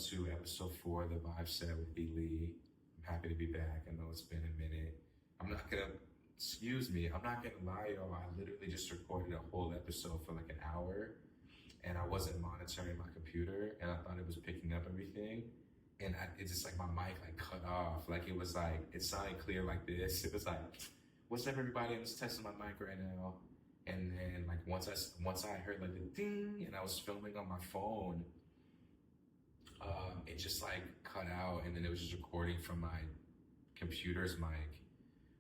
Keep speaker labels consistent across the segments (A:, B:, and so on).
A: to episode 4 of the Vibe Set with B. Lee. I'm happy to be back. I know it's been a minute. Excuse me, I'm not gonna lie, y'all. I literally just recorded a whole episode for like an hour and I wasn't monitoring my computer and I thought it was picking up everything. And it's just like my mic like cut off. Like it was like, it sounded clear like this. It was like, what's up everybody? I'm just testing my mic right now. And then like once I heard like the ding and I was filming on my phone, it just like cut out and then it was just recording from my computer's mic.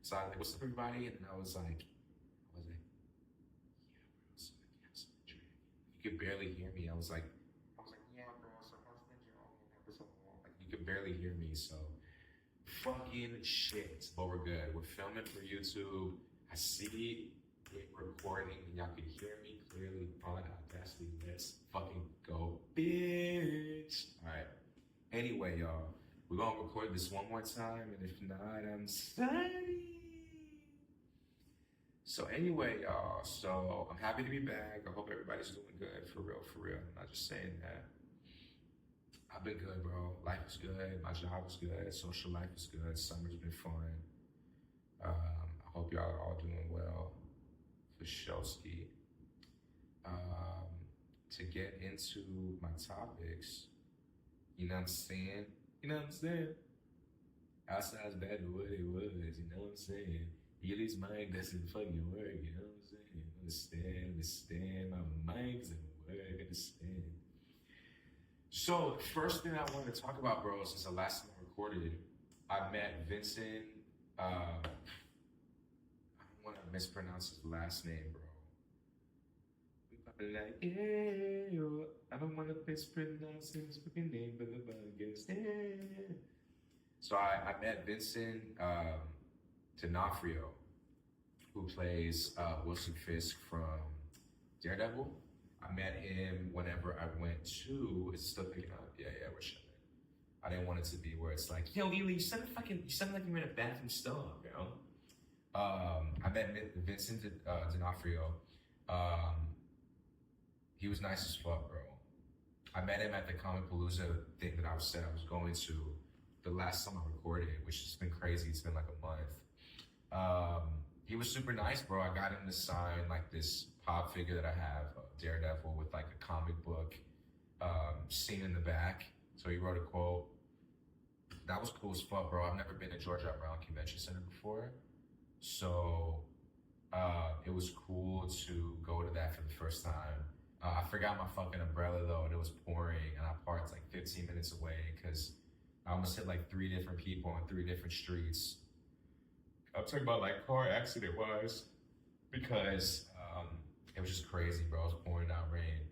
A: So I was like, what's up everybody? And then I was like, yeah bro, so like, yeah, so you could barely hear me. I was like, yeah bro, so how's things on an episode? Like you could barely hear me, so fucking shit. But we're good. We're filming for YouTube. I see it recording and y'all can hear me clearly on Audacity. Let's fucking go, bitch. Alright. Anyway, y'all, we're gonna record this one more time, and if not, I'm sorry. So anyway, y'all, so I'm happy to be back. I hope everybody's doing good, for real, for real. I'm not just saying that. I've been good, bro. Life is good. My job is good. Social life is good. Summer's been fun. I hope y'all are all doing well. For Showski. To get into my topics, you know what I'm saying? You know what I'm saying? Outside's better than what it was, you know what I'm saying? Billy's mind doesn't fucking work, you know what I'm saying? Understand, my mind's at work, understand. So, the first thing I wanted to talk about, bro, since the last time I recorded, I met Vincent, I don't want to mispronounce his last name, bro. Like, yeah, yo, I don't want to mispronounce his fucking name, but the buggers, yeah. So I met Vincent D'Onofrio, who plays Wilson Fisk from Daredevil. I met him whenever I went to, it's still picking up, yeah, we're shutting. I didn't want it to be where it's like, yo, Ely, you sound like you're in a bathroom still, you know? I met Vincent D'Onofrio. He was nice as fuck, bro. I met him at the Comic Palooza thing that I said I was going to the last time I recorded, which has been crazy. It's been like a month. He was super nice, bro. I got him to sign like this pop figure that I have, Daredevil, with like a comic book scene in the back. So he wrote a quote. That was cool as fuck, bro. I've never been to Georgia Brown Convention Center before. So it was cool to go to that for the first time. I forgot my fucking umbrella though, and it was pouring, and I parked like 15 minutes away because I almost hit like 3 different people on 3 different streets. I'm talking about like car accident wise, because it was just crazy, bro. It was pouring out rain,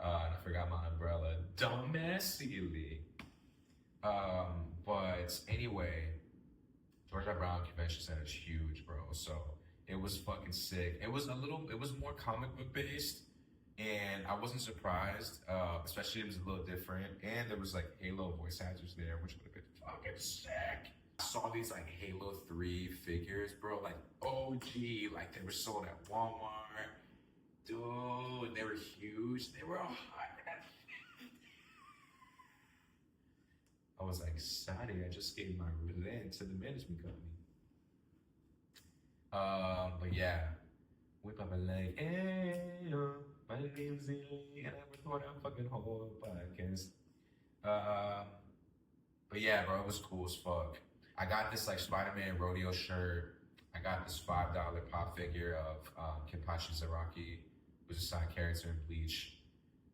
A: and I forgot my umbrella. Dumbass silly. But anyway, Georgia Brown Convention Center is huge, bro. So it was fucking sick. It was more comic book based. And I wasn't surprised, especially it was a little different. And there was like Halo voice actors there, which would have been fucking sick. I saw these like Halo 3 figures, bro, like OG, like they were sold at Walmart. Dude, they were huge. They were $150. I was like, sorry, I just gave my rent to the management company. But yeah, we probably like, hey, yo. My name's Ely, and I record a fucking whole podcast. But yeah, bro, it was cool as fuck. I got this like Spider-Man rodeo shirt. I got this $5 pop figure of Kenpachi Zaraki, who's a side character in Bleach.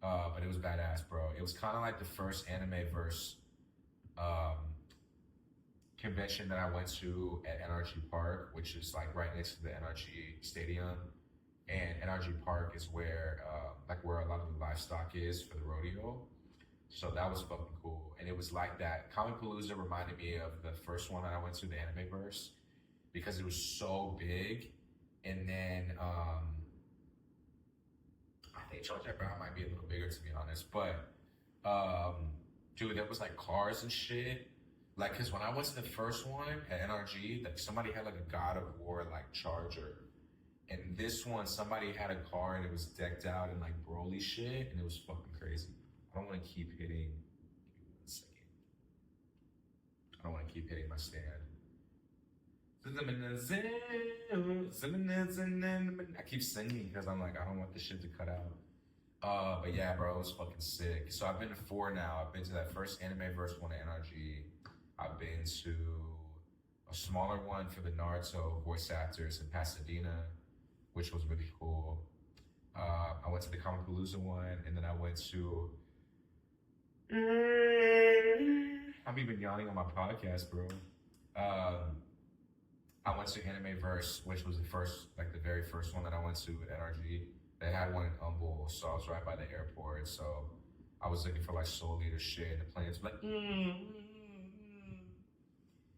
A: But it was badass, bro. It was kind of like the first anime-verse convention that I went to at NRG Park, which is like right next to the NRG Stadium. And NRG Park is where where a lot of the livestock is for the rodeo. So that was fucking cool. And it was like that. Comic Palooza reminded me of the first one that I went to, the Animeverse, because it was so big. And then I think Georgia Brown might be a little bigger, to be honest. But dude, there was like cars and shit. Like, cause when I went to the first one at NRG, like somebody had like a God of War like Charger. And this one, somebody had a car and it was decked out in like Broly shit, and it was fucking crazy. I don't want to keep hitting. keep hitting my stand. I keep singing because I'm like, I don't want this shit to cut out. But yeah, bro, it was fucking sick. So I've been to 4 now. I've been to that first Animeverse one at NRG. I've been to a smaller one for the Naruto voice actors in Pasadena, which was really cool. I went to the Comicpalooza one, and then I went to. I'm even yawning on my podcast, bro. I went to Animeverse, which was the very first one that I went to at NRG. They had one in Humble, so I was right by the airport. So I was looking for like Soul Leader shit, and the planes were like.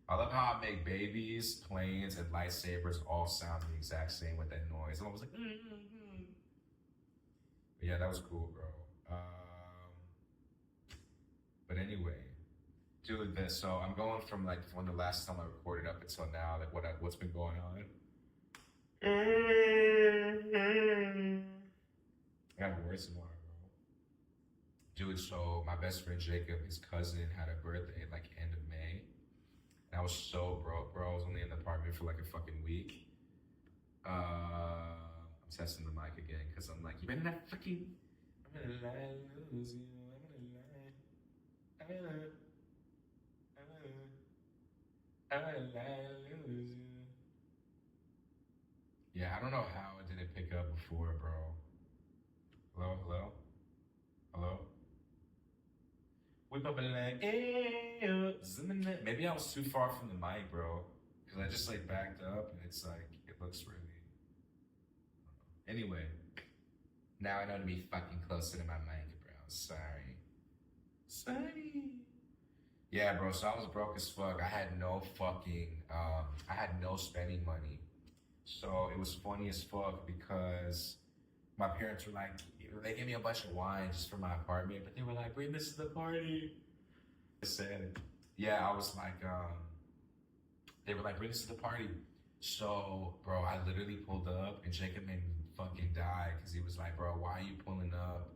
A: I love how I make babies, planes, and lightsabers all sound the exact same with that noise. And I was like. But yeah, that was cool, bro. But anyway. Dude, so I'm going from like when the last time I recorded up until now, like what's been going on. I got words tomorrow, bro. Dude, so my best friend Jacob, his cousin, had a birthday like end of May. And I was so broke, bro. I was only in the apartment for like a fucking week. I'm testing the mic again because I'm like, you better not fucking. I'm gonna lie, lose you. I'm gonna lie. Yeah, I don't know how it didn't pick up before, bro. Hello, hello, hello. Whip up and like, maybe I was too far from the mic, bro, because I just like backed up and it's like it looks really. Anyway, now I know to be fucking closer to my mic, bro. Sorry. Yeah, bro, so I was broke as fuck. I had no spending money. So it was funny as fuck because my parents were like, they gave me a bunch of wine just for my apartment, but they were like, bring this to the party. I said, yeah, I was like, they were like, bring this to the party. So, bro, I literally pulled up and Jacob made me fucking die because he was like, bro, why are you pulling up?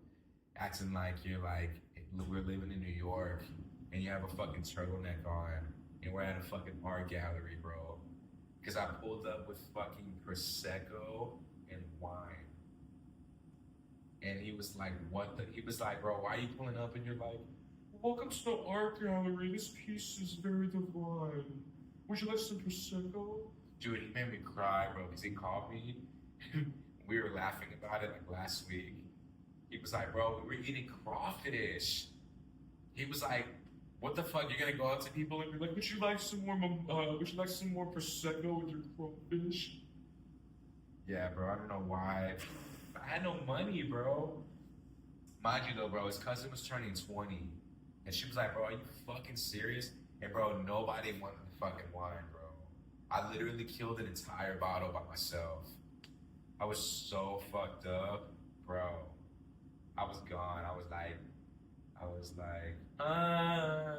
A: Acting like you're like, we're living in New York. And you have a fucking turtleneck on, and we're at a fucking art gallery, bro. Because I pulled up with fucking Prosecco and wine. And he was like, what the? He was like, bro, why are you pulling up? And you're like, welcome to the art gallery. This piece is very divine. Would you like some Prosecco? Dude, he made me cry, bro, because he called me. We were laughing about it like last week. He was like, bro, we were eating crawfish. He was like, what the fuck? You're gonna go up to people and be like, would you like some more Prosecco with your crawfish? Yeah, bro, I don't know why. I had no money, bro. Mind you though, bro, his cousin was turning 20. And she was like, bro, are you fucking serious? And bro, nobody wanted the fucking wine, bro. I literally killed an entire bottle by myself. I was so fucked up, bro. I was gone. I was like, I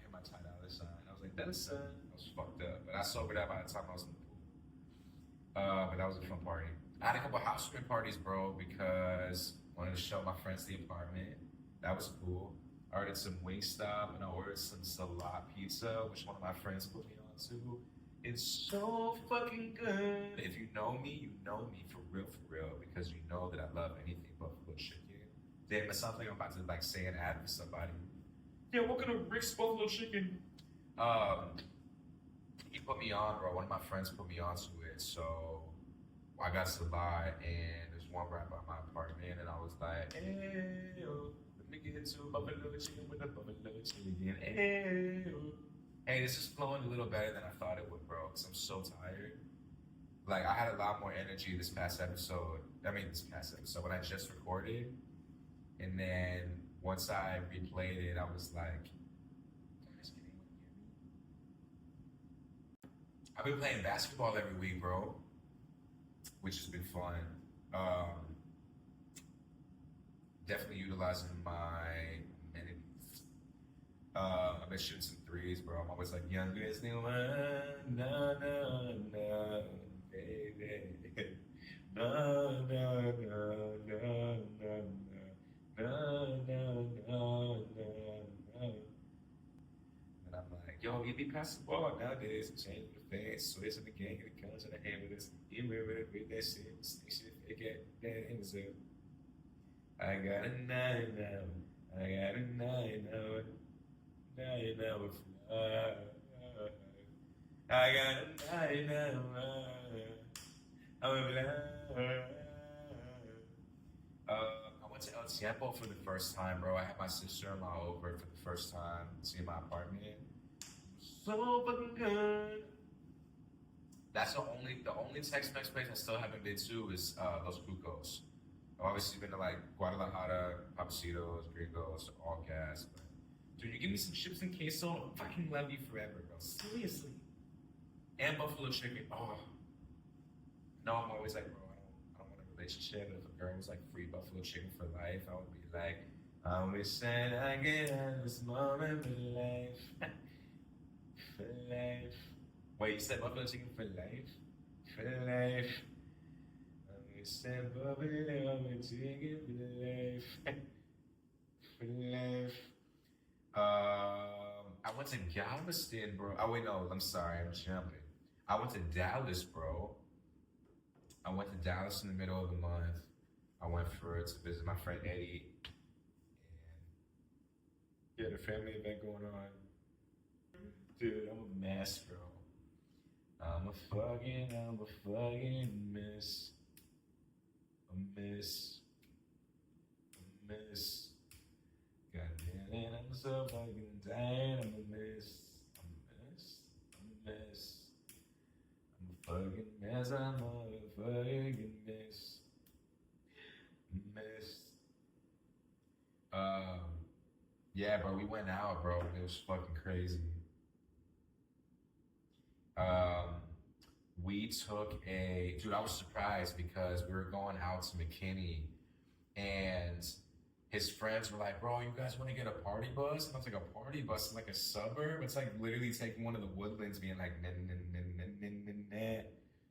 A: hit my $10 sign. I was like, that's son. I was fucked up. But I sobered up by the time I was in the pool. But that was a fun party. I had a couple housewarming parties, bro, because I wanted to show my friends the apartment. That was cool. I ordered some Wingstop and I ordered some Salat pizza, which one of my friends put me on to. It's so fucking good. If you know me for real, because you know that I love anything buffalo chicken. Damn, it sounds like I'm about to like say an ad for somebody. Yeah, what kind of Rick's buffalo chicken? He put me on, bro. One of my friends put me onto it, so I got Salat, and there's one right by my apartment, and I was like, hey, let me get to buffalo chicken with a buffalo chicken. Hey, this is flowing a little better than I thought it would, bro, because I'm so tired. Like, I had a lot more energy this past episode, when I just recorded. And then once I replayed it, I was like, I've been playing basketball every week, bro, which has been fun. Definitely utilizing my amenities. I've been shooting some threes, bro. I'm always like, youngest new one, no, baby. No. And I'm like, yo, he be passing the ball nowadays. I'm changing the fans, switch in the game, it comes in the hand with us. You remember with that shit, shit, it that in his I got a 9 now. I got a 9 now. 9 now. I got a 9 now. I'm a I went to El Tiempo for the first time, bro. I had my sister-in-law over for the first time, seeing my apartment. So fucking good. That's the only Tex-Mex place I still haven't been to is Los Cucos. I've obviously been to like Guadalajara, Papacitos, Gringos, all gas. But dude, you give me some chips and queso, I'll fucking love you forever, bro. Seriously. And buffalo chicken. Oh. No, I'm always like, bro, I don't want a relationship. If a girl was like free buffalo chicken for life, I would be like, I wish that I could have this moment for life. For life. Wait, you said buffalo chicken for life? For life. I wish that buffalo chicken for life. For life. I went to Galveston, bro. Oh wait, no, I'm sorry, I'm jumping. I went to Dallas, bro. I went to Dallas in the middle of the month. I went to visit my friend Eddie. And he had a family event going on. Dude, I'm a mess, bro. I'm a fucking mess. A mess. God damn it, I'm so fucking tired. I'm a mess. I'm a fucking mess. I'm a fucking mess. Yeah, bro, we went out, bro. It was fucking crazy. We took dude, I was surprised because we were going out to McKinney and his friends were like, bro, you guys want to get a party bus? And I was like, a party bus in like a suburb? It's like literally taking one of the Woodlands being like,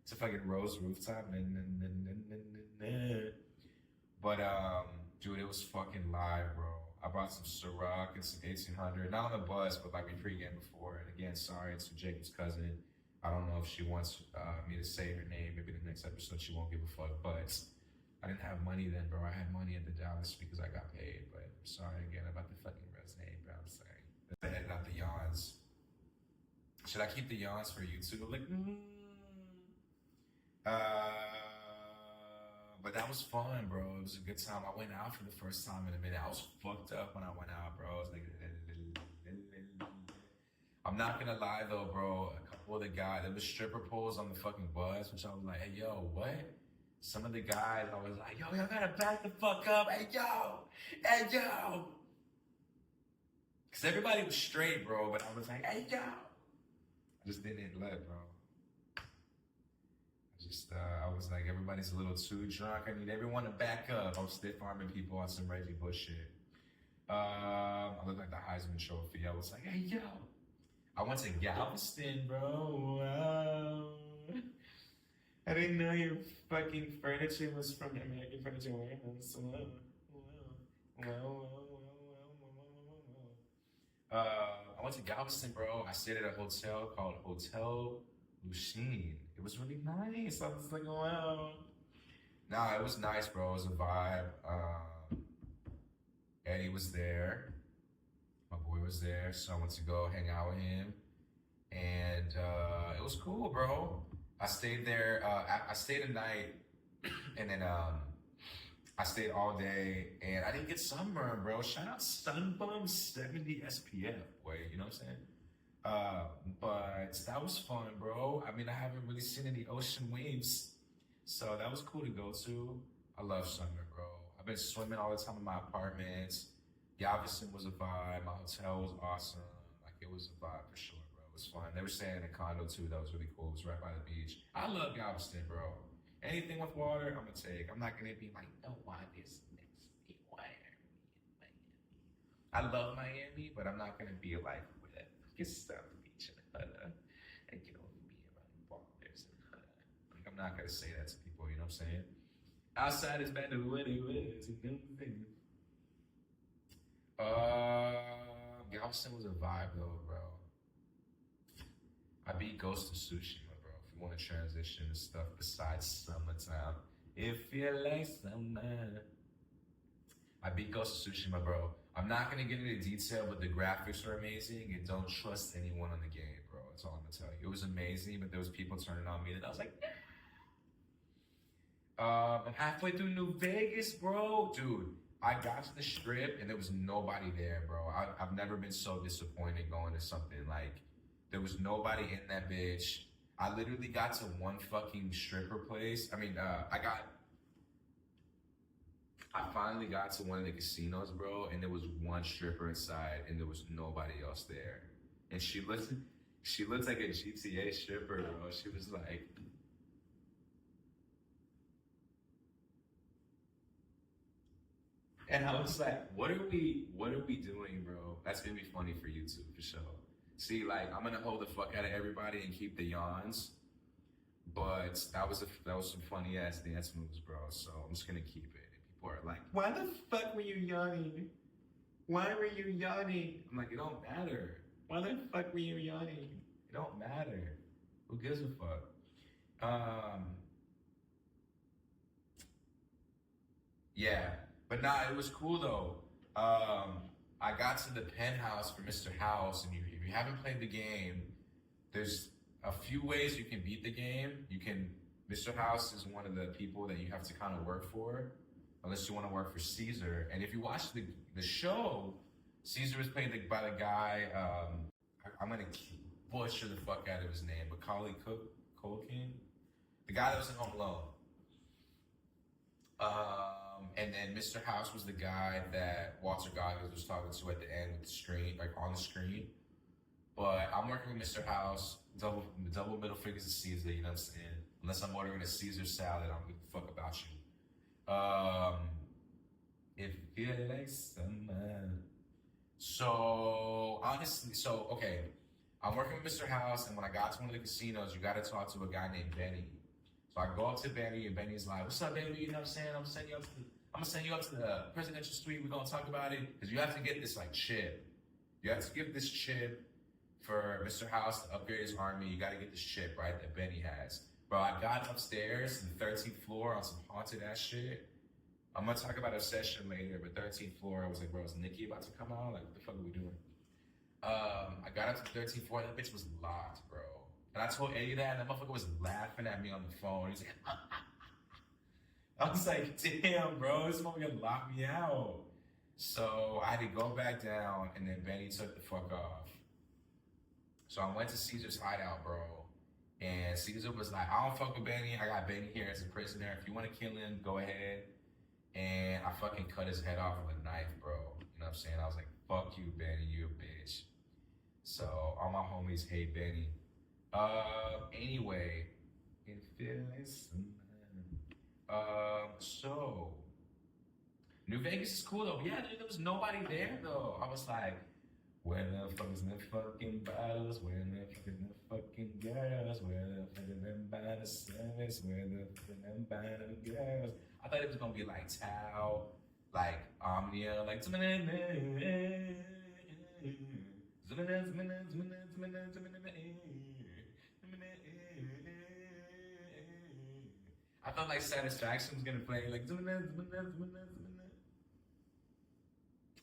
A: it's a fucking Rose rooftop. But, dude, it was fucking live, bro. I brought some Ciroc and some 1800, not on the bus, but like we pre-gamed before. And again, sorry, it's Jacob's cousin. I don't know if she wants me to say her name. Maybe the next episode she won't give a fuck. But I didn't have money then, bro. I had money at the Dallas because I got paid. But I'm sorry again about the fucking Red's name, bro. I'm sorry. I edited out the yawns. Should I keep the yawns for YouTube? Like, but that was fun, bro. It was a good time. I went out for the first time in a minute. I was fucked up when I went out, bro. I was like, I'm not gonna lie though, bro. A couple of the guys, there was stripper poles on the fucking bus, which I was like, hey, yo, what? Some of the guys, I was like, yo, y'all gotta back the fuck up. Hey, yo. Cause everybody was straight, bro, but I was like, hey, yo. I just didn't let, bro. I was like, everybody's a little too drunk. I need everyone to back up. I was stiff-arming people on some Reggie Bush shit. I looked like the Heisman Trophy. I was like, hey, yo. I went to Galveston, bro. Wow. I didn't know your fucking furniture was from American Furniture Warehouse. I went to Galveston, bro. I stayed at a hotel called Hotel Lucine. It was really nice. I was like, wow. Nah, it was nice, bro. It was a vibe. Eddie was there. My boy was there, so I went to go hang out with him. And it was cool, bro. I stayed there. I stayed a night, and then I stayed all day, and I didn't get sunburned, bro. Shout out Sunbum 70 SPF, boy. You know what I'm saying? But that was fun, bro. I mean, I haven't really seen any ocean waves, so that was cool to go to. I love summer, bro. I've been swimming all the time in my apartment. Galveston was a vibe. My hotel was awesome. Like, it was a vibe for sure, bro. It was fun. They were staying in a condo, too. That was really cool. It was right by the beach. I love Galveston, bro. Anything with water, I'm gonna take. I'm not gonna be like, no, why this next be water? I love Miami, but I'm not gonna be like, get stuff the beach in the hood and get over me around bars and hood. Like, I'm not gonna say that to people, you know what I'm saying? Outside is better than what it was, you know what I'm saying? Galveston was a vibe though, bro. I beat Ghost of Tsushima, bro. If you want to transition to stuff besides summertime, if you like summer. I beat Ghost of Tsushima, bro. I'm not gonna get into detail, but the graphics are amazing, and don't trust anyone on the game, bro. That's all I'm gonna tell you. It was amazing, but there was people turning on me, and I was like, I'm halfway through New Vegas, bro. Dude, I got to the strip, and there was nobody there, bro. I've never been so disappointed going to something like, there was nobody in that bitch. I literally got to one fucking stripper place. I finally got to one of the casinos, bro, and there was one stripper inside, and there was nobody else there. And she looked like a GTA stripper, bro. She was like, and I was like, what are we doing, bro? That's gonna be funny for YouTube for sure. See, like, I'm gonna hold the fuck out of everybody and keep the yawns, but that was some funny ass dance moves, bro. So I'm just gonna keep it. People are like, why the fuck were you yawning? Why were you yawning? I'm like, it don't matter. Why the fuck were you yawning? It don't matter. Who gives a fuck? Yeah, but nah, it was cool though. I got to the penthouse for Mr. House, and if you haven't played the game, there's a few ways you can beat the game. Mr. House is one of the people that you have to kind of work for, unless you want to work for Caesar. And if you watch the show, Caesar was played by the guy, I'm going to butcher the fuck out of his name, but Culkin? The guy that was in Home Alone. And then Mr. House was the guy that Walter Goggins was talking to at the end with the screen, like on the screen. But I'm working with Mr. House, double middle fingers to Caesar, you know what I'm saying? Unless I'm ordering a Caesar salad, I don't give a fuck about you. If you feel like summer. So, honestly, okay. I'm working with Mr. House, and when I got to one of the casinos, you gotta talk to a guy named Benny. So I go up to Benny, and Benny's like, what's up, baby? You know what I'm saying? I'm gonna send you up to the presidential suite. We're gonna talk about it. Because you have to get this, like, chip. You have to give this chip for Mr. House to upgrade his army. You gotta get this chip, right, that Benny has. Bro, I got upstairs to the 13th floor on some haunted ass shit. I'm gonna talk about a session later, but 13th floor, I was like, bro, is Nikki about to come out? Like, what the fuck are we doing? I got up to the 13th floor, that bitch was locked, bro. And I told Eddie that, and that motherfucker was laughing at me on the phone. He's like, I was like, damn, bro, this motherfucker locked me out. So I had to go back down, and then Benny took the fuck off. So I went to Caesar's hideout, bro. And Caesar was like, I don't fuck with Benny. I got Benny here as a prisoner. If you want to kill him, go ahead. And I fucking cut his head off with a knife, bro. You know what I'm saying? I was like, fuck you, Benny, you a bitch. So all my homies hate Benny. Anyway, it feels so New Vegas is cool though. Yeah, dude, there was nobody there though. I was like, where the fuck is the fucking bottles? Where the fuck is the fucking girls? Where the fuck is them bottle service? Where the fuck is them bottle girls? I thought it was gonna be like Tao, like Omnia, like I thought like Satisfaction was gonna play like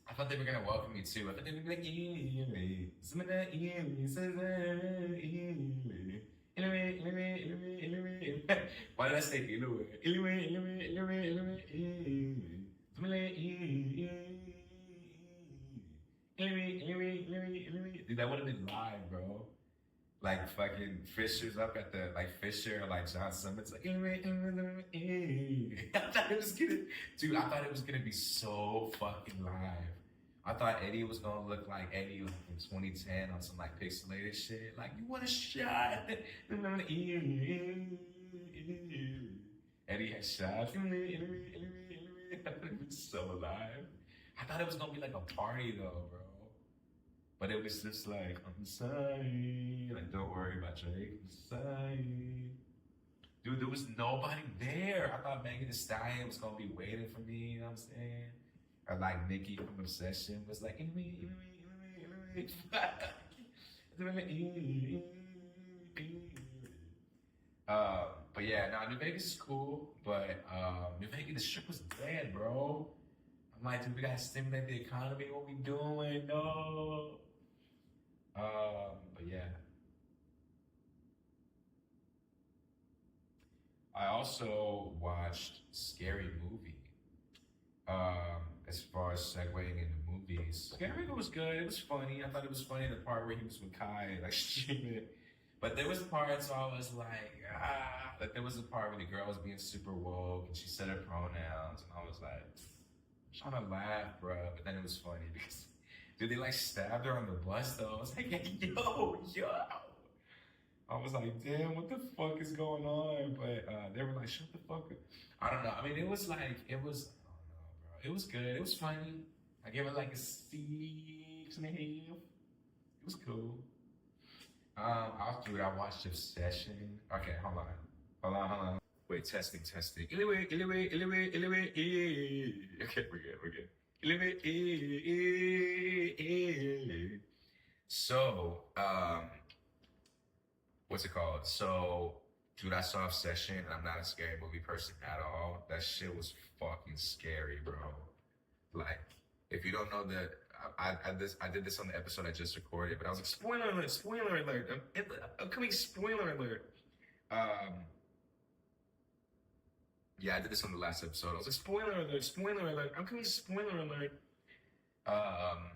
A: I thought they were gonna welcome me too. I thought they would be like why did I say dude, that would have been live, bro. Like fucking Fisher's up at the Fisher or like John Summits like I thought it was gonna be so fucking live. I thought Eddie was gonna look like Eddie in 2010 on some like pixelated shit. Like, you want a shot? Eddie had shots. It was so alive. I thought it was gonna be like a party though, bro. But it was just like, I'm sorry. Like, don't worry about Drake. I'm sorry. Dude, there was nobody there. I thought Megan Thee Stallion was gonna be waiting for me, you know what I'm saying? Or like Nicki from Obsession was like, But yeah, no, New Vegas is cool, but New Vegas, the strip was dead, bro. I'm like, dude, we gotta stimulate the economy. What we doing? No. But yeah, I also watched Scary Movie. As far as segueing into movies, Scary Movie was good. It was funny. I thought it was funny the part where he was with Kai, like streaming. But there was parts where I was like there was a part where the girl was being super woke and she said her pronouns, and I was like, I'm trying to laugh, bro. But then it was funny because, dude, they like stabbed her on the bus though. I was like, hey, yo. I was like, damn, what the fuck is going on? But they were like, shut the fuck up. I don't know. I mean, it was like, I don't know, bro. It was good. It was funny. I gave it like a 6.5. It was cool. Dude, I watched Obsession. Okay, hold on. Wait, testing. Anyway. Okay, we're good. So, what's it called? So, dude, I saw Obsession, and I'm not a scary movie person at all. That shit was fucking scary, bro. Like, if you don't know that, I did this on the episode I just recorded, but I was like, spoiler alert, upcoming spoiler alert. Um, yeah, I did this on the last episode. I was like, spoiler alert, upcoming spoiler alert. Um,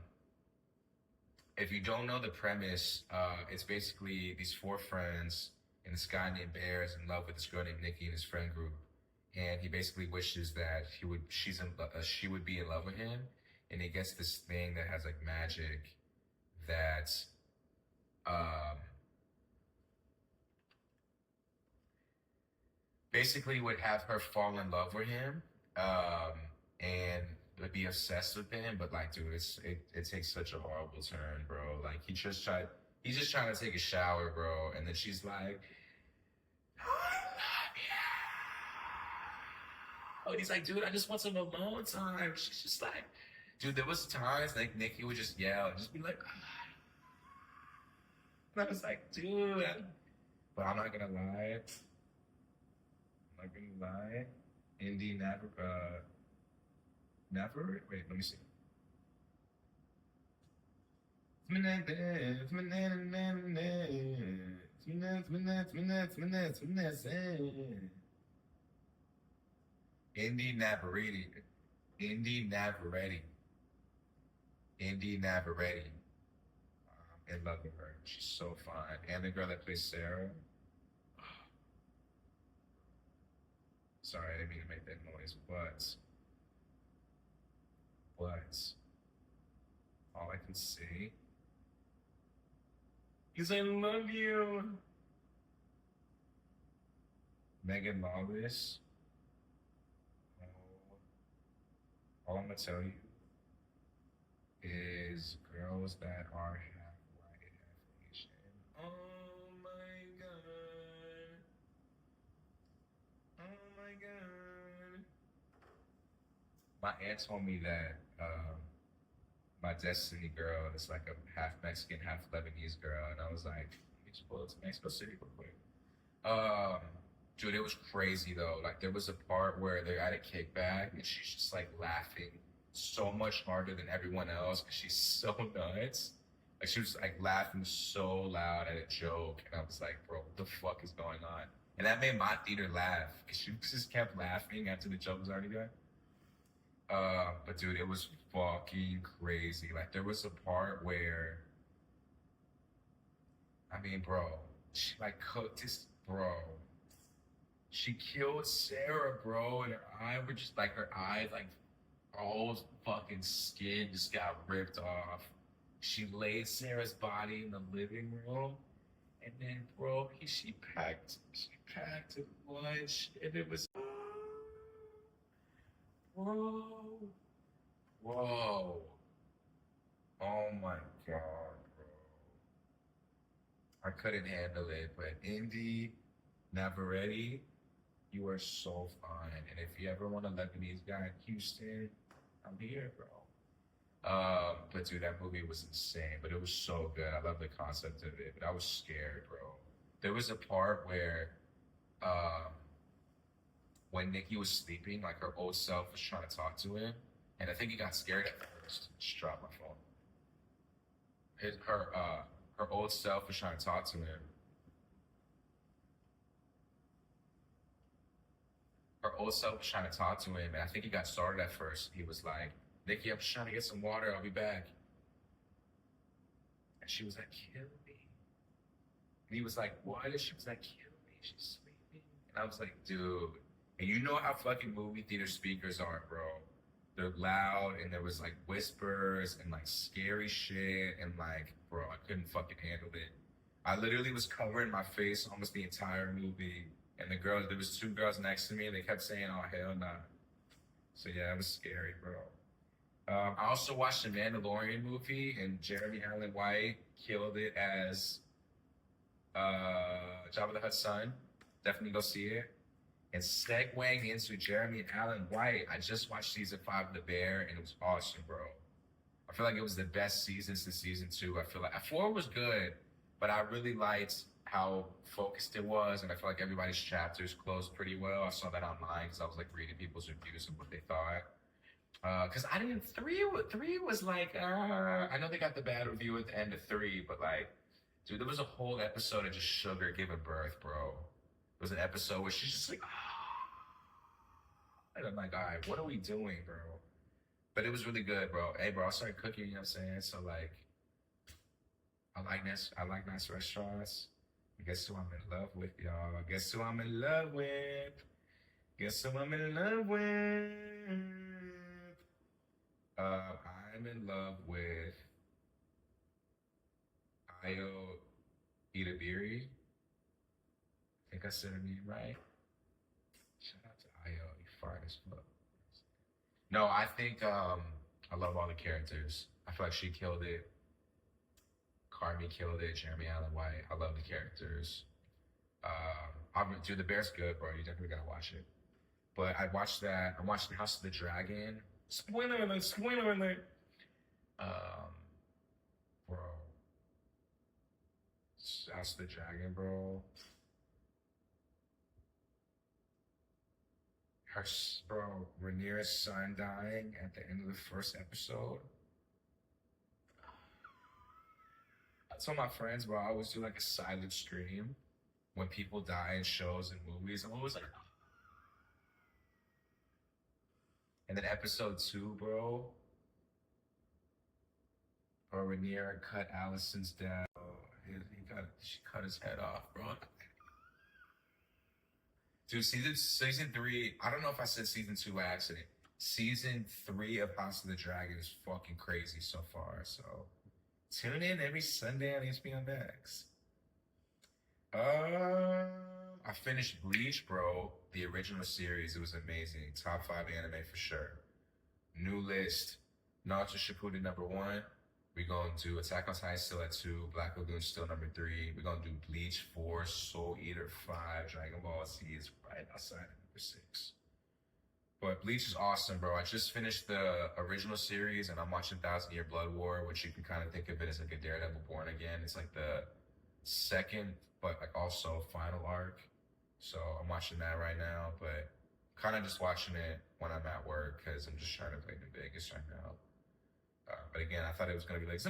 A: if you don't know the premise, it's basically these four friends and this guy named Bear is in love with this girl named Nikki in his friend group, and he basically wishes that she would be in love with him, and he gets this thing that has like magic that um, basically would have her fall in love with him and would be obsessed with him. But like, dude, it takes such a horrible turn, bro. Like he's just trying to take a shower, bro, and then she's like, oh, and he's like, dude, I just want some alone time. She's just like, dude, there was times like Nikki would just yell and just be like, and I was like, dude, but I'm not gonna lie. Indy never, wait, let me see. Indy Navarrete. Indy Navarrete. Indy Navarrete. I'm in love with her. She's so fine. And the girl that plays Sarah. Sorry, I didn't mean to make that noise, but all I can say is I love you. Megan Lawless. All I'm gonna tell you is girls that are half white, half Asian. Oh my god. Oh my god. My aunt told me that my destiny girl is like a half Mexican, half Lebanese girl, and I was like, let me just pull it to Mexico City real quick. Dude, it was crazy though. Like there was a part where they're at a kickback and she's just like laughing so much harder than everyone else because she's so nuts. Like she was like laughing so loud at a joke, and I was like, bro, what the fuck is going on? And that made my theater laugh because she just kept laughing after the joke was already done. But dude, it was fucking crazy. Like there was a part where, I mean, bro, she like cooked this, bro. She killed Sarah, bro, and her eyes, like all fucking skin just got ripped off. She laid Sarah's body in the living room, and then, bro, she packed a lunch, and it was, whoa, oh my god, bro. I couldn't handle it, but Indy Navarrete, you are so fine. And if you ever want a Lebanese guy in Houston, I'm here, bro. But dude, that movie was insane, but it was so good. I love the concept of it, but I was scared, bro. There was a part where Um, when Nikki was sleeping, like her old self was trying to talk to him, and I think he got scared at first. Just dropped my phone. Her old self was trying to talk to him. Her old self was trying to talk to him, and I think he got started at first. He was like, "Nikki, I'm just trying to get some water. I'll be back." And she was like, "Kill me." And he was like, "What?" And she was like, "Kill me. She's sleeping." And I was like, "Dude." And you know how fucking movie theater speakers are, bro. They're loud, and there was like whispers and like scary shit, and like, bro, I couldn't fucking handle it. I literally was covering my face almost the entire movie, and there was two girls next to me, and they kept saying, "Oh hell nah." So yeah, it was scary, bro. I also watched the Mandalorian movie, and Jeremy Allen White killed it as Jabba the Hutt's son. Definitely go see it. And segueing into Jeremy Allen White, I just watched season 5 of The Bear, and it was awesome, bro. I feel like it was the best season since season 2. I feel like 4 was good, but I really liked how focused it was, and I feel like everybody's chapters closed pretty well. I saw that online because I was like reading people's reviews of what they thought. Because I didn't three was like I know they got the bad review at the end of 3, but like, dude, there was a whole episode of just Sugar giving birth, bro. It was an episode where she's just like, and I'm like, all right, what are we doing, bro? But it was really good, bro. Hey, bro, I started cooking, you know what I'm saying? So like, I like nice restaurants. Guess who I'm in love with, y'all? Guess who I'm in love with? Guess who I'm in love with? I'm in love with Ayo Itabiri. I think I said her name right. Shout out to Ayo, you fine as fuck. No, I think I love all the characters. I feel like she killed it. Carmi killed it. Jeremy Allen White. I love the characters. Dude, The Bear's good, bro. You definitely gotta watch it. But I watched that. I watched The House of the Dragon. Spoiler alert! Spoiler alert! Um, bro, House of the Dragon, bro. Bro, Rhaenyra's son dying at the end of the first episode. I told my friends, bro, I always do like a silent stream when people die in shows and movies. I'm always like, and then episode 2, bro, Rhaenyra cut Allison's dad. She cut his head off, bro. Dude, season 3. I don't know if I said season 2 by accident. Season 3 of House of the Dragon is fucking crazy so far. So tune in every Sunday on HBO Max. I finished Bleach, bro. The original series. It was amazing. Top 5 anime for sure. New list. Naruto Shippuden #1. We're going to Attack on Titan still at 2. Black Lagoon still #3. We're going to do Bleach 4. Soul Eater 5. Dragon Ball Z is right outside of #6. But Bleach is awesome, bro. I just finished the original series, and I'm watching Thousand Year Blood War, which you can kind of think of it as like a Daredevil Born Again. It's like the second, but like also final arc. So I'm watching that right now, but kind of just watching it when I'm at work because I'm just trying to play New Vegas right now. But again, I thought it was gonna be like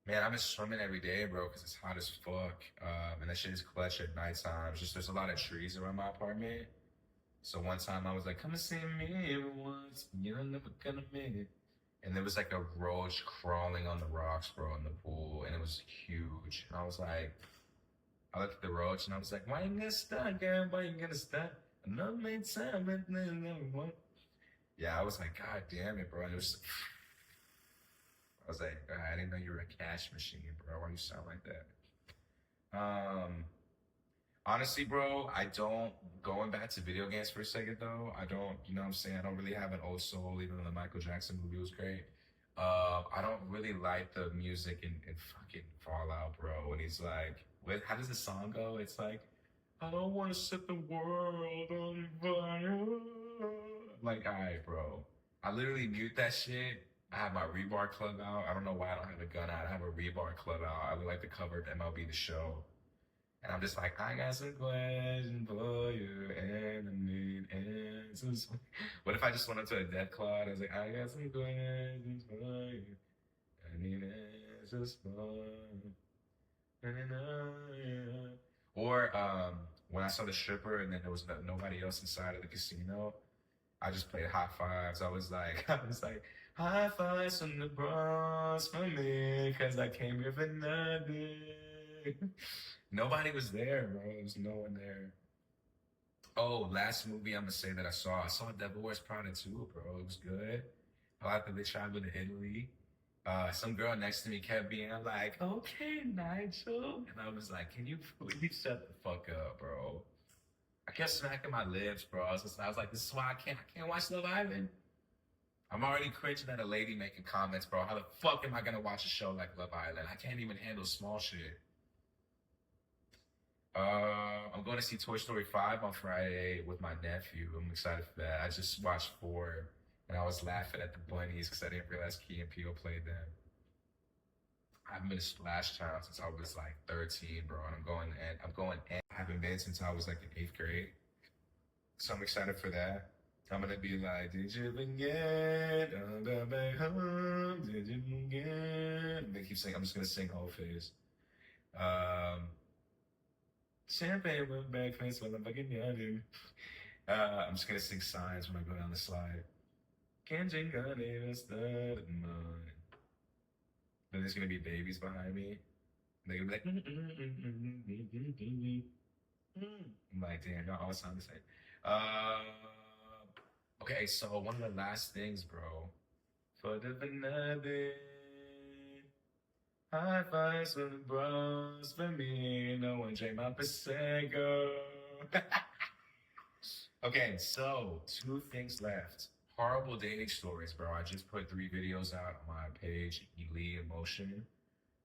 A: man, I've been swimming every day, bro, because it's hot as fuck. And that shit is clutch at nighttime. Just there's a lot of trees around my apartment. So one time I was like, come and see me once, you're never gonna make it. And there was like a roach crawling on the rocks, bro, in the pool, and it was huge. And I was like, I looked at the roach and I was like, why you gonna stop, girl? Why you gonna stop? Another time, but then yeah, I was like, God damn it, bro. And it was, I was like, I didn't know you were a cash machine, bro. Why you sound like that? Honestly, bro, going back to video games for a second though, I don't, you know what I'm saying? I don't really have an old soul, even though the Michael Jackson movie was great. I don't really like the music in fucking Fallout, bro. When he's like, how does the song go? It's like, I don't want to set the world on fire. I'm like, all right, bro. I literally mute that shit I have my Rebar Club out. I don't know why I don't have a gun out. I have a Rebar Club out. I would like the cover of MLB The Show. And I'm just like, I got some questions for you, and I need answers. What if I just went up to a death claw and I was like, I got some questions for you, I need answers for you. Or when I saw the stripper and then there was nobody else inside of the casino, I just played high fives. I was like, high fives from the Bronx for me, cause I came here for nothing. Nobody was there, bro. There was no one there. Oh, last movie I'm gonna say that I saw Devil Wears Prada 2, bro. It was good. I like that they traveled to Italy. Some girl next to me kept being like, okay, Nigel. And I was like, can you please shut the fuck up, bro? I kept smacking my lips, bro. I was like, this is why I can't watch Love Island. I'm already cringing at a lady making comments, bro. How the fuck am I gonna watch a show like Love Island? I can't even handle small shit. I'm going to see Toy Story 5 on Friday with my nephew. I'm excited for that. I just watched 4 and I was laughing at the bunnies because I didn't realize Key and Peele played them. I haven't been to Splash Town since I was like 13, bro. And I haven't been since I was like in 8th grade. So I'm excited for that. I'm gonna be like, did you forget on the way home? Did you forget? They keep saying, I'm just gonna sing whole phase. Champagne with breakfast while I'm fucking yawning. I'm just gonna sing signs when I go down the slide. Can't drink on it, start of mine. Then there's gonna be babies behind me. They're gonna be like, I'm like, damn, y'all all sound the same. Okay, so one of the last things, bro. For the vanilla, high fives for the bros for me. No one drank my Prosecco. Okay, so 2 things left. Horrible dating stories, bro. I just put 3 videos out on my page, Elie Emotion.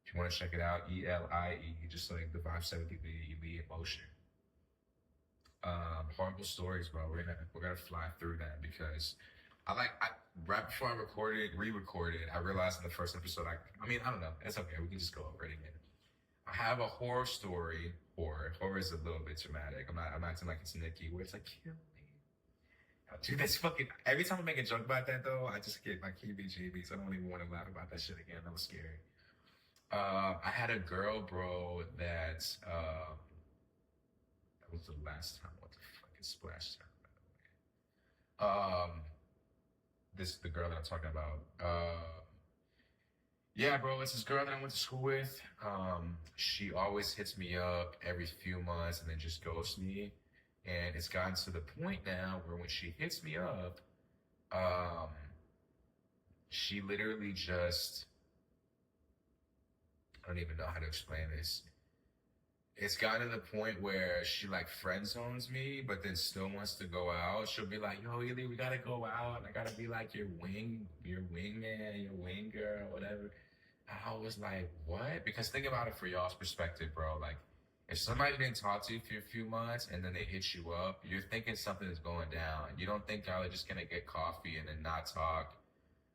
A: If you want to check it out, ELIE, just like the Vibe 70 Elie Emotion. Horrible stories, bro. We're gonna fly through that because right before I re-recorded, I realized in the first episode, I mean, I don't know. It's okay. We can just go over it again. I have a horror story. Horror is a little bit dramatic. I'm acting like it's Nikki, where it's like, kill me. Dude, that's fucking. Every time I make a joke about that, though, I just get like heebie-jeebies. I don't even want to laugh about that shit again. That was scary. I had a girl, bro, that was the last time. What the fucking splash time, by the way. This is the girl that I'm talking about. Yeah, bro, it's this girl that I went to school with. She always hits me up every few months and then just ghosts me. And it's gotten to the point now where when she hits me up, she literally just, I don't even know how to explain this. It's gotten to the point where she like friend zones me, but then still wants to go out. She'll be like, yo, Elie, we gotta go out. I gotta be like your wingman, your wing girl, whatever. And I was like, what? Because think about it for y'all's perspective, bro. Like, if somebody didn't talk to you for a few months and then they hit you up, you're thinking something is going down. You don't think y'all are just gonna get coffee and then not talk.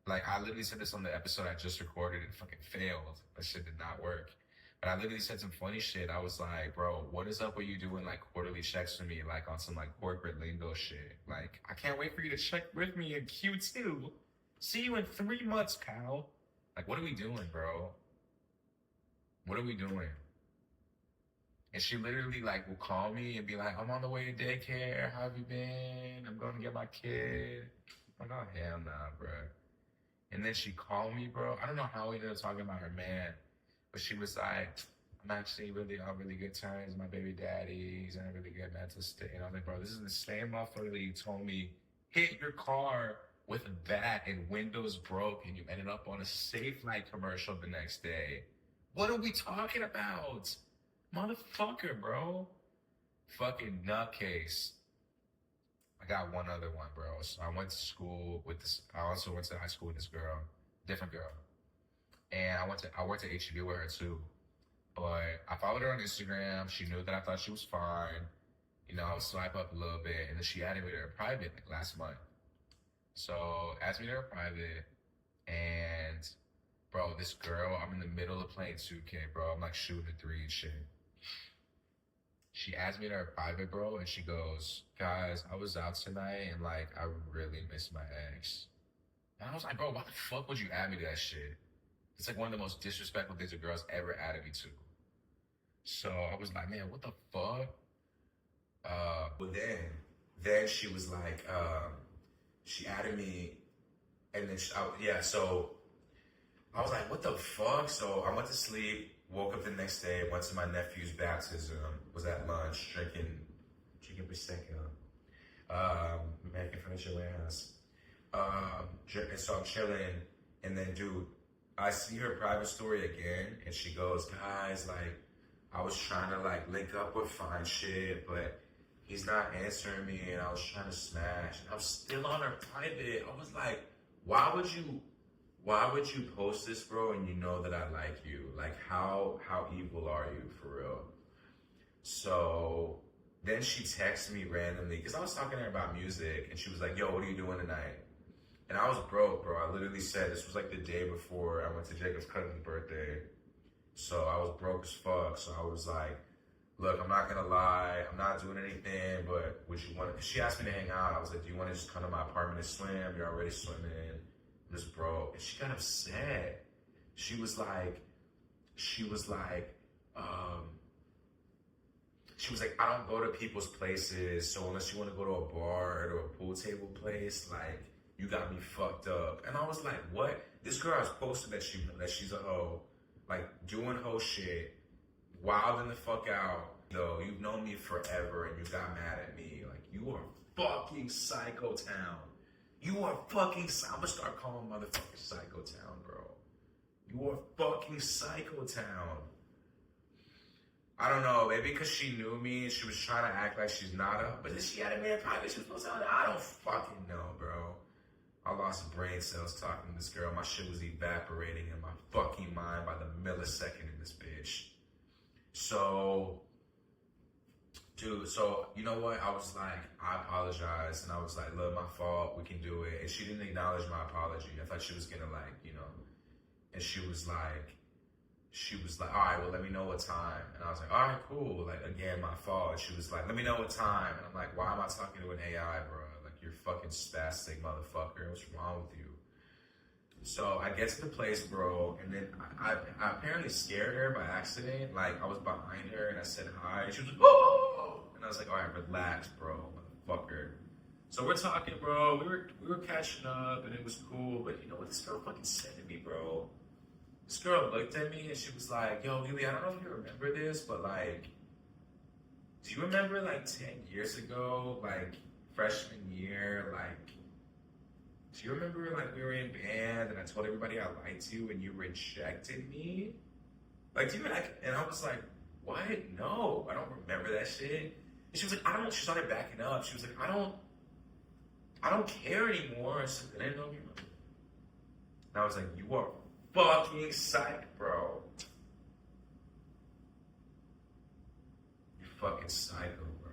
A: Like, I literally said this on the episode I just recorded and fucking failed. That shit did not work. But I literally said some funny shit. I was like, bro, what is up with you doing like quarterly checks for me, like on some like corporate lingo shit? Like, I can't wait for you to check with me in Q2. See you in 3 months, pal. Like, what are we doing, bro? What are we doing? And she literally like will call me and be like, I'm on the way to daycare. How have you been? I'm going to get my kid. I'm like, oh, hell nah, bro. And then she called me, bro. I don't know how we ended up talking about her man. But she was like, I'm actually really on really good terms. My baby daddy, he's in a really good mental state. And I was like, bro, this is the same motherfucker that you told me hit your car with that and windows broke and you ended up on a Safe Light commercial the next day. What are we talking about? Motherfucker, bro. Fucking nutcase. I got one other one, bro. So I went to school with this. I also went to high school with this girl, different girl. And I worked at HEB with her too. But I followed her on Instagram. She knew that I thought she was fine. You know, I would swipe up a little bit. And then she added me to her private like last month. So asked me to her private. And bro, this girl, I'm in the middle of playing 2K, bro. I'm like shooting a three and shit. She asked me to her private, bro, and she goes, guys, I was out tonight and like I really miss my ex. And I was like, bro, why the fuck would you add me to that shit? It's like one of the most disrespectful things a girl's ever added me to. So I was like, man, what the fuck? But then she was like, she added me, and then so I was like, what the fuck? So I went to sleep, woke up the next day, went to my nephew's baptism, was at lunch, drinking Prosecco, American Furniture Warehouse. And so I'm chilling, and then, dude, I see her private story again, and she goes, guys, like, I was trying to, like, link up with Fine Shit, but he's not answering me, and I was trying to smash, and I was still on her private. I was like, why would you post this, bro, and you know that I like you? Like, how evil are you, for real? So then she texted me randomly, because I was talking to her about music, and she was like, yo, what are you doing tonight? And I was broke, bro. I literally said, this was like the day before I went to Jacob's cousin's birthday. So I was broke as fuck. So I was like, look, I'm not gonna lie, I'm not doing anything, but would you want to, she asked me to hang out. I was like, do you want to just come to my apartment and swim? You're already swimming. I'm just broke. And she got upset. She was like, I don't go to people's places, so unless you want to go to a bar or to a pool table place, like, you got me fucked up. And I was like, what? This girl has posted that she's a hoe, like, doing hoe shit, wilding the fuck out. Yo, you've known me forever and you got mad at me. Like, you are fucking Psycho Town. You are fucking, I'm gonna start calling motherfucking Psycho Town, bro. You are fucking Psycho Town. I don't know, maybe because she knew me and she was trying to act like she's not a, but then she had a man private, she was supposed to, I don't fucking know, bro. I lost brain cells talking to this girl. My shit was evaporating in my fucking mind by the millisecond in this bitch. So, dude, so, you know what? I was like, I apologize. And I was like, look, my fault. We can do it. And she didn't acknowledge my apology. I thought she was going to, like, you know. And she was like, all right, well, let me know what time. And I was like, all right, cool. Like, again, my fault. And she was like, let me know what time. And I'm like, why am I talking to an AI, bro? Like, you're fucking spastic motherfucker. What's wrong with you? So I get to the place, bro, and then I apparently scared her by accident. Like, I was behind her and I said hi. And she was like, oh! And I was like, all right, relax, bro, motherfucker. So we're talking, bro. We were catching up and it was cool. But you know what this girl fucking said to me, bro? This girl looked at me and she was like, yo, Lily, I don't know if you remember this, but like, do you remember like 10 years ago, like freshman year, like, do you remember like we were in band and I told everybody I liked you and you rejected me? Like, do you like, and I was like, what? No, I don't remember that shit. And she was like, she started backing up. She was like, I don't care anymore. So I didn't know you. And I was like, you are fucking psych, bro. You're fucking psycho, bro.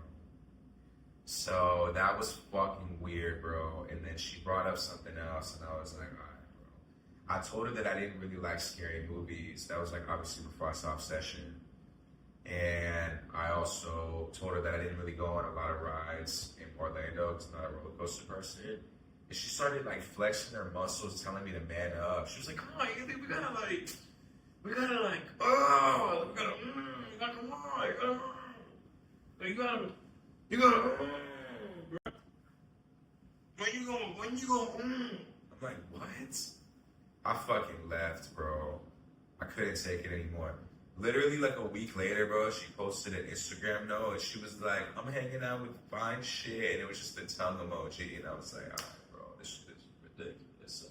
A: So that was fucking weird, bro. And then she brought up something else, and I was like, all right, bro. I told her that I didn't really like scary movies. That was like obviously before I saw Obsession. And I also told her that I didn't really go on a lot of rides in Orlando because I'm not a roller coaster person. And she started like flexing her muscles, telling me to man up. She was like, come on, we gotta come on, when you go, I'm like, what? I fucking left, bro. I couldn't take it anymore. Literally like a week later, bro, she posted an Instagram note and she was like, I'm hanging out with Fine Shit. And it was just a tongue emoji. And I was like, all right, bro, this shit is ridiculous.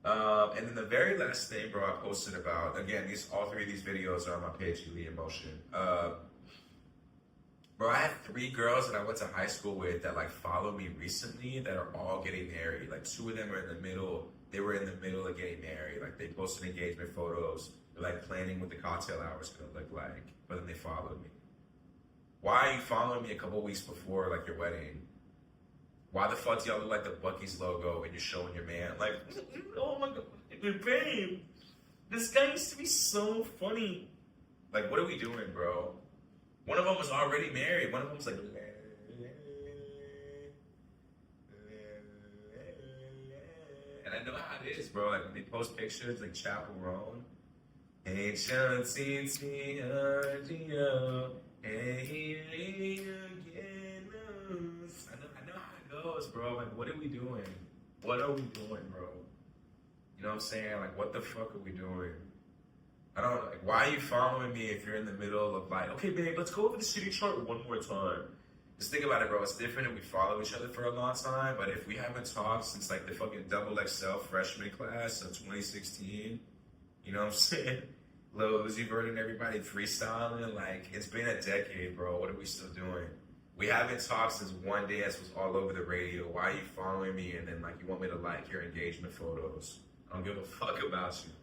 A: So, and then the very last thing, bro, I posted about, again, all three of these videos are on my page, Elite Emotion. Bro, I had 3 girls that I went to high school with that like follow me recently that are all getting married. Like 2 of them are in the middle. They were in the middle of getting married. Like they posted engagement photos. They're like planning what the cocktail hour is gonna look like. But then they followed me. Why are you following me a couple weeks before like your wedding? Why the fuck do y'all look like the Buc-ee's logo and you're showing your man? Like, oh my god, babe, this guy used to be so funny. Like, what are we doing, bro? One of them was already married. One of them was like, and I know how it is, bro. Like, when they post pictures, like, chaperone. I know how it goes, bro. Like, what are we doing? What are we doing, bro? You know what I'm saying? Like, what the fuck are we doing? I don't, like, why are you following me if you're in the middle of, like, okay, babe, let's go over the city chart one more time. Just think about it, bro. It's different if we follow each other for a long time, but if we haven't talked since, like, the fucking double XL freshman class of 2016, you know what I'm saying? Lil Uzi Vert and everybody freestyling, like, it's been a decade, bro. What are we still doing? We haven't talked since One Dance was all over the radio. Why are you following me and then, like, you want me to like your engagement photos? I don't give a fuck about you.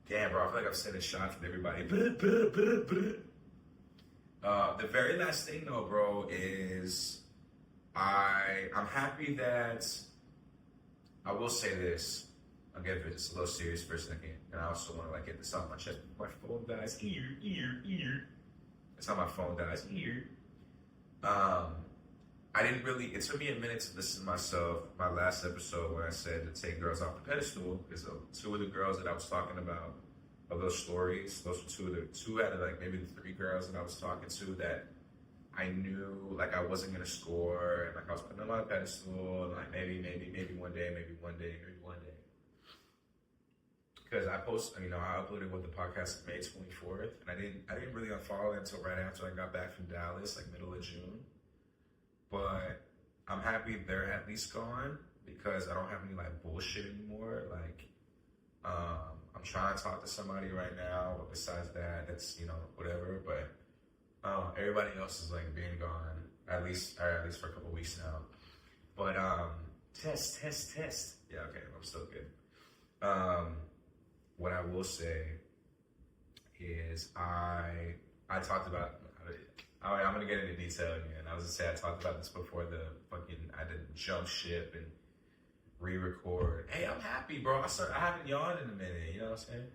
A: Damn, bro, I feel like I'm sending shots at everybody. The very last thing, though, bro, is I'm happy that I will say this. I'll get this a little serious for a second, and I also want to like get this off my chest. My phone dies. It's not my phone dies. I didn't really. It took me a minute to listen to myself. My last episode when I said to take girls off the pedestal, because two of the girls that I was talking about of those stories, those were two out of like maybe the three girls that I was talking to that I knew like I wasn't gonna score, and like I was putting them on a pedestal, and like maybe one day. Because I uploaded with the podcast May 24th, and I didn't really unfollow it until right after I got back from Dallas, like middle of June. But I'm happy they're at least gone because I don't have any like bullshit anymore. Like, I'm trying to talk to somebody right now. But besides that, that's whatever. But everybody else is like being gone at least for a couple weeks now. But test. Yeah, okay, I'm still good. What I will say is I talked about. I'm gonna get into detail again. I was gonna say I talked about this before I did jump ship and re-record. Hey, I'm happy, bro. I haven't yawned in a minute. You know what I'm saying?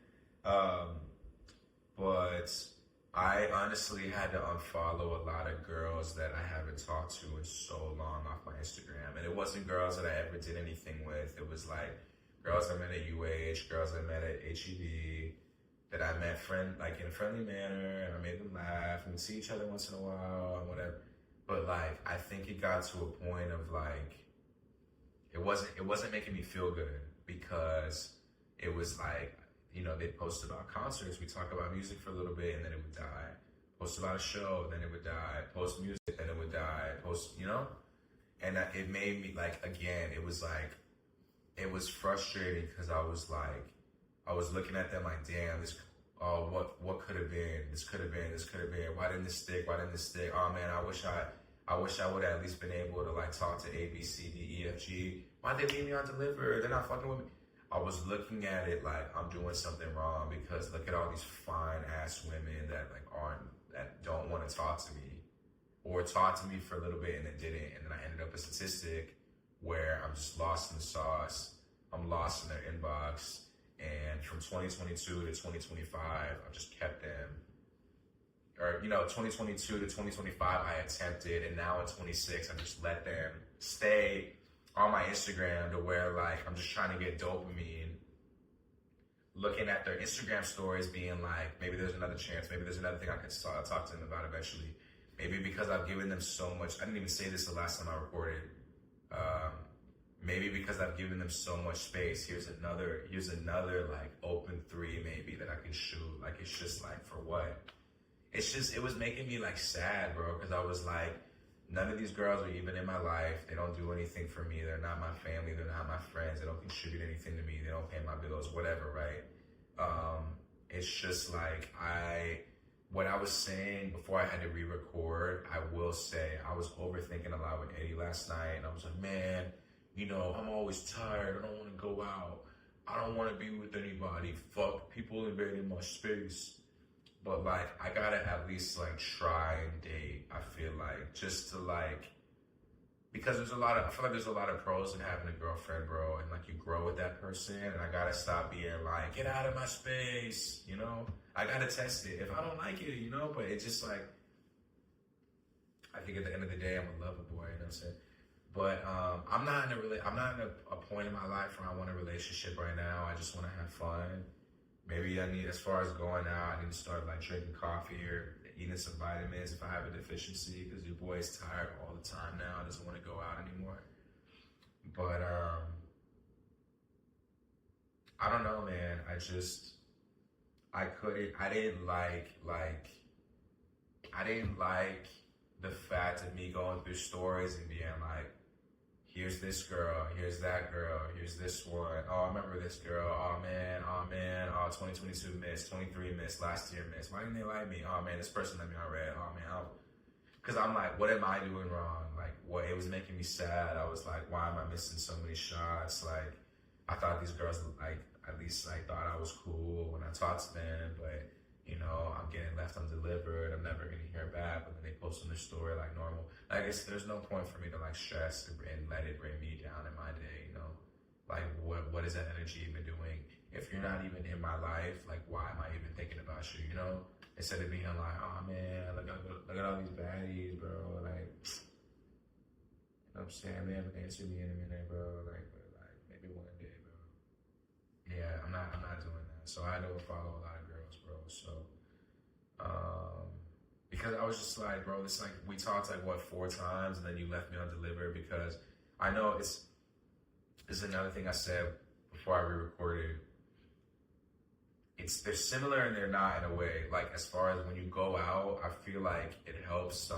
A: But I honestly had to unfollow a lot of girls that I haven't talked to in so long off my Instagram, and it wasn't girls that I ever did anything with. It was like girls I met at UH, girls I met at HEB, that I met in a friendly manner, and I made them laugh, and we see each other once in a while, and whatever. But like, I think it got to a point of like, it wasn't making me feel good because it was like, they'd post about concerts, we talk about music for a little bit, and then it would die. Post about a show, then it would die. Post music, then it would die. And it made me like, again, it was like, it was frustrating because I was looking at them like, damn, what could have been? This could have been. Why didn't this stick? Oh man, I wish I would have at least been able to like talk to A, B, C, D, E, F, G. Why'd they leave me on deliver? They're not fucking with me. I was looking at it like I'm doing something wrong because look at all these fine ass women that don't want to talk to me or talk to me for a little bit and then didn't. And then I ended up a statistic where I'm just lost in the sauce. I'm lost in their inbox. And from 2022 to 2025, I just kept them. Or, 2022 to 2025, I attempted. And now in 26, I just let them stay on my Instagram to where, like, I'm just trying to get dopamine. Looking at their Instagram stories being like, maybe there's another chance. Maybe there's another thing I can talk to them about eventually. Maybe because I've given them so much. I didn't even say this the last time I recorded. Maybe because I've given them so much space. Here's another like open three maybe that I can shoot. Like, it's just like, for what? It was making me like sad, bro. Cause I was like, none of these girls are even in my life. They don't do anything for me. They're not my family. They're not my friends. They don't contribute anything to me. They don't pay my bills, whatever, right? It's just like, what I was saying before I had to re-record, I will say, I was overthinking a lot with Eddie last night. And I was like, man, I'm always tired. I don't want to go out. I don't want to be with anybody. Fuck people invading my space. But like, I gotta at least like try and date. I feel like just to like, because I feel like there's a lot of pros in having a girlfriend, bro, and like you grow with that person. And I gotta stop being like, get out of my space, you know. I gotta test it if I don't like it, you know. But it's just like, I think at the end of the day, I'm a lover boy, you know what I'm saying? But I'm not in a point in my life where I want a relationship right now. I just want to have fun. Maybe I need, as far as going out, I need to start like drinking coffee or eating some vitamins if I have a deficiency, because your boy is tired all the time now. Doesn't want to go out anymore. But I don't know, man. I didn't like the fact of me going through stories and being like, here's this girl, here's that girl, here's this one. Oh, I remember this girl. Oh man. Oh, 2022 missed, 23 missed, last year missed. Why didn't they like me? Oh man, this person let me on red. Oh man, because I'm like, what am I doing wrong? Like, what? It was making me sad. I was like, why am I missing so many shots? Like, I thought these girls like at least like thought I was cool when I talked to them, but you know, I'm getting left undelivered. I'm never gonna hear back. But then they post on their story like normal. Like, there's no point for me to like stress and let it bring me down in my day. You know, like what is that energy even doing? If you're not even in my life, like why am I even thinking about you? You know, instead of being like, oh man, look at all these baddies, bro. Like, you know what I'm saying? They haven't answered me in a minute, bro. Like maybe one day, bro. Yeah, I'm not doing that. So I don't follow a lot of girls, bro. So, because I was just like, bro, it's like, we talked like, what, 4 times, and then you left me undelivered, because I know it's another thing I said before I re-recorded. They're similar and they're not in a way. Like, as far as when you go out, I feel like it helps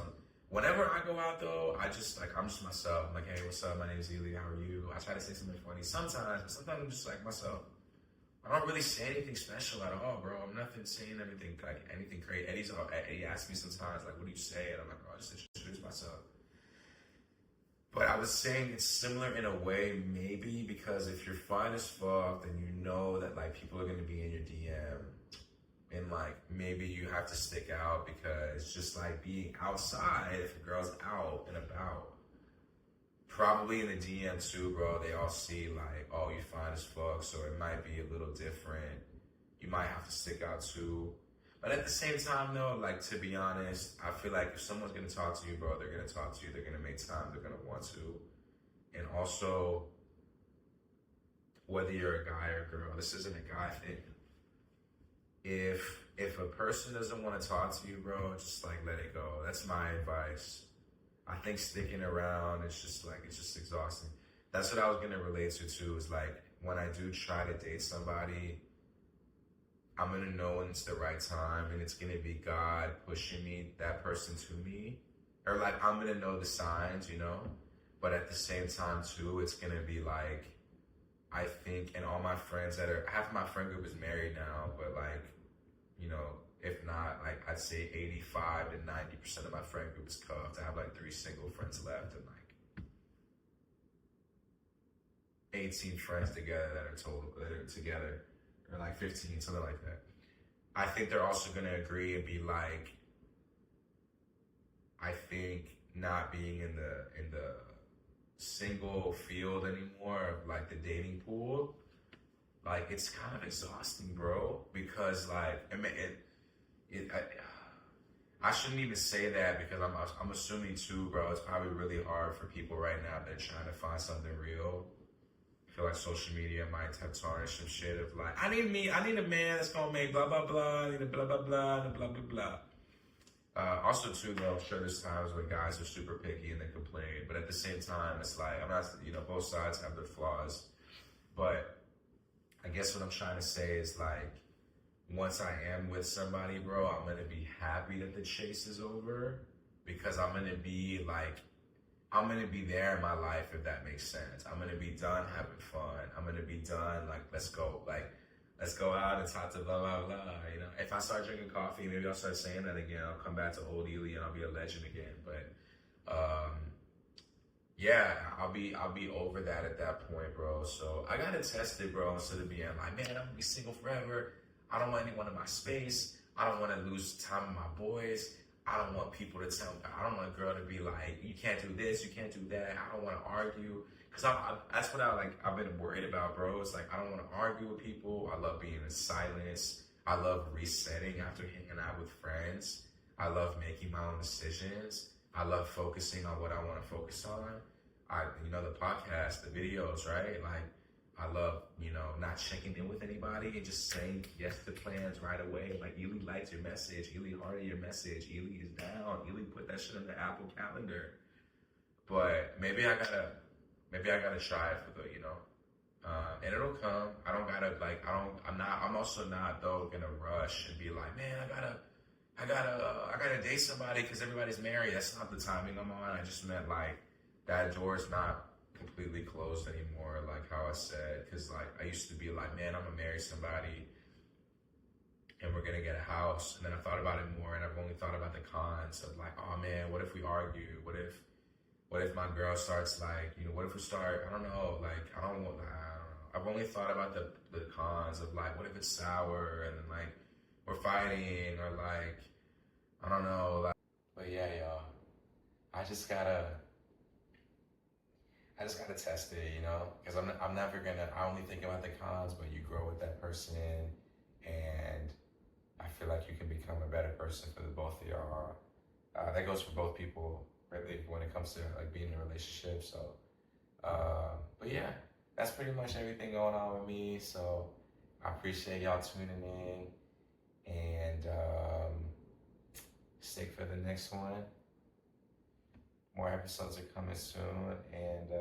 A: whenever I go out though, I'm just myself. I'm like, hey, what's up? My name's Ely. How are you? I try to say something funny sometimes, but sometimes I'm just like myself. I don't really say anything special at all, bro. I'm nothing saying anything great. Eddie asks me sometimes, like, what do you say? And I'm like, bro, I just introduce myself. But I was saying it's similar in a way, maybe, because if you're fine as fuck, then you know that like people are gonna be in your DM, and like maybe you have to stick out, because just like being outside, if a girl's out and about, probably in the DM too, bro, they all see like, oh, you fine as fuck, so it might be a little different. You might have to stick out too. But at the same time though, like, to be honest, I feel like if someone's gonna talk to you, bro, they're gonna talk to you, they're gonna make time, they're gonna want to. And also, whether you're a guy or a girl, this isn't a guy thing. If a person doesn't want to talk to you, bro, just like let it go. That's my advice. I think sticking around, it's just exhausting. That's what I was gonna relate to too, is like, when I do try to date somebody, I'm gonna know when it's the right time, and it's gonna be God pushing that person to me. Or like, I'm gonna know the signs, you know? But at the same time too, it's gonna be like, I think, and all my friends half my friend group is married now, but like, you know, if not, like, I'd say 85 to 90% of my friend group is cuffed. I have like 3 single friends left, and like 18 friends together that are together, or like 15, something like that. I think they're also gonna agree and be like, I think not being in the single field anymore of like the dating pool, like, it's kind of exhausting, bro, because like, I shouldn't even say that, because I'm assuming too, bro, it's probably really hard for people right now that are trying to find something real. I feel like social media might have tarnished some shit of like, I need a man that's gonna make blah blah blah, I need a blah blah blah, and blah blah blah. Also too, though, I'm sure there's times when guys are super picky and they complain, but at the same time, it's like, I'm not, you know, both sides have their flaws. But I guess what I'm trying to say is like, once I am with somebody, bro, I'm gonna be happy that the chase is over, because I'm gonna be there in my life, if that makes sense. I'm gonna be done having fun. I'm gonna be done, like, let's go out and talk to blah, blah, blah, you know? If I start drinking coffee, maybe I'll start saying that again. I'll come back to old Ely and I'll be a legend again. But, yeah, I'll be over that at that point, bro. So I gotta test it, bro, instead of being like, man, I'm gonna be single forever. I don't want anyone in my space. I don't want to lose time with my boys. I don't want people to tell me, I don't want a girl to be like, you can't do this, you can't do that. I don't want to argue. Because that's what I've been worried about, bro. It's like, I don't want to argue with people. I love being in silence. I love resetting after hanging out with friends. I love making my own decisions. I love focusing on what I want to focus on. The podcast, the videos, right? Like, I love, not checking in with anybody and just saying yes to plans right away. Like, Ely liked your message. Ely hearted your message. Ely is down. Ely put that shit in the Apple Calendar. But maybe I gotta try it for the, and it'll come. I'm also not though gonna rush and be like, man, I gotta date somebody because everybody's married. That's not the timing I'm on. I just meant like that door's not completely closed anymore, like how I said, because like I used to be like, man, I'm gonna marry somebody and we're gonna get a house, and then I thought about it more, and I've only thought about the cons of like, oh man, what if we argue? What if my girl starts like, what if we start, I don't know, I've only thought about the cons of like, what if it's sour and then like we're fighting, or like, I don't know, like, but yeah, y'all, I just gotta test it, because I only think about the cons, but you grow with that person, and I feel like you can become a better person for the both of y'all. That goes for both people, really, when it comes to like being in a relationship. So, but yeah, that's pretty much everything going on with me. So I appreciate y'all tuning in, and stick for the next one. More episodes are coming soon, and